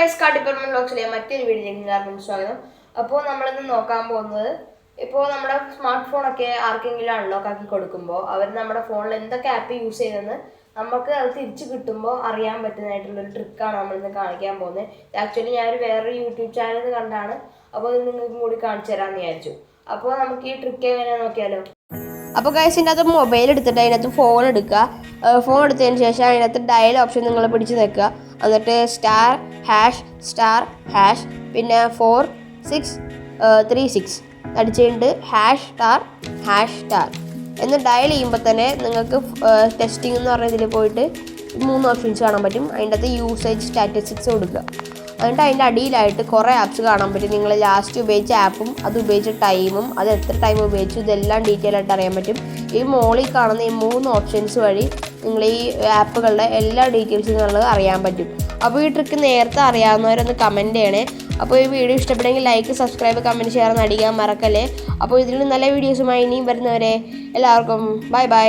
Guys Kattiparambu വ്ലോഗ്സിലെ മറ്റൊരു വീഡിയോയിലേക്ക് എല്ലാവർക്കും സ്വാഗതം. അപ്പോൾ നമ്മളിന്ന് നോക്കാൻ പോകുന്നത് ഇപ്പോൾ നമ്മുടെ സ്മാർട്ട് ഫോണൊക്കെ ആർക്കെങ്കിലും അൺലോക്ക് ആക്കി കൊടുക്കുമ്പോൾ അവർ നമ്മുടെ ഫോണിൽ എന്തൊക്കെ ആപ്പ് യൂസ് ചെയ്തെന്ന് നമുക്ക് അത് തിരിച്ച് കിട്ടുമ്പോൾ അറിയാൻ പറ്റുന്നതായിട്ടുള്ളൊരു ട്രിക്കാണ് നമ്മളിന്ന് കാണിക്കാൻ പോകുന്നത്. ആക്ച്വലി ഞാനൊരു വേറൊരു യൂട്യൂബ് ചാനൽ കണ്ടാണ്, അപ്പോൾ ഇത് നിങ്ങൾക്കും കൂടി കാണിച്ചു തരാമെന്ന് വിചാരിച്ചു. അപ്പോൾ നമുക്ക് ഈ ട്രിക്ക് എങ്ങനെയാണെന്ന് നോക്കിയാലോ. അപ്പോൾ ഗൈസ് ഇതിനകത്ത് മൊബൈൽ എടുത്തിട്ട് അതിനകത്ത് ഫോൺ എടുക്കുക. ഫോൺ എടുത്തതിന് ശേഷം അതിനകത്ത് ഡയൽ ഓപ്ഷൻ നിങ്ങൾ പിടിച്ച് നിൽക്കുക. എന്നിട്ട് *#*# പിന്നെ 4636 അടിച്ചുകൊണ്ട് #*# എന്ന് ഡയൽ ചെയ്യുമ്പോൾ തന്നെ നിങ്ങൾക്ക് ടെസ്റ്റിംഗ് എന്ന് പറഞ്ഞ ഇതിൽ പോയിട്ട് 3 ഓപ്ഷൻസ് കാണാൻ പറ്റും. അതിൻ്റെ അകത്ത് യൂസേജ് സ്റ്റാറ്റിസ്റ്റിക്സ് കൊടുക്കുക. എന്നിട്ട് അതിൻ്റെ അടിയിലായിട്ട് കുറേ ആപ്സ് കാണാൻ പറ്റും. നിങ്ങൾ ലാസ്റ്റ് ഉപയോഗിച്ച ആപ്പും അത് ഉപയോഗിച്ച ടൈമും അത് എത്ര ടൈം ഉപയോഗിച്ചു ഇതെല്ലാം ഡീറ്റെയിൽ ആയിട്ട് അറിയാൻ പറ്റും. ഈ മോളിൽ കാണുന്ന ഈ 3 ഓപ്ഷൻസ് വഴി നിങ്ങൾ ഈ ആപ്പുകളുടെ എല്ലാ ഡീറ്റെയിൽസും നിങ്ങൾക്ക് അറിയാൻ പറ്റും. അപ്പോൾ ഈ ട്രിക്ക് നേരത്തെ അറിയാവുന്നവരൊന്ന് കമൻറ്റ് ചെയ്യണേ. അപ്പോൾ ഈ വീഡിയോ ഇഷ്ടപ്പെട്ടെങ്കിൽ ലൈക്ക്, സബ്സ്ക്രൈബ്, കമൻറ്റ്, ഷെയർ എന്ന് അടിക്കാൻ മറക്കല്ലേ. അപ്പോൾ ഇതിൽ നല്ല വീഡിയോസുമായി ഇനിയും വരുന്നവരെ എല്ലാവർക്കും ബൈ.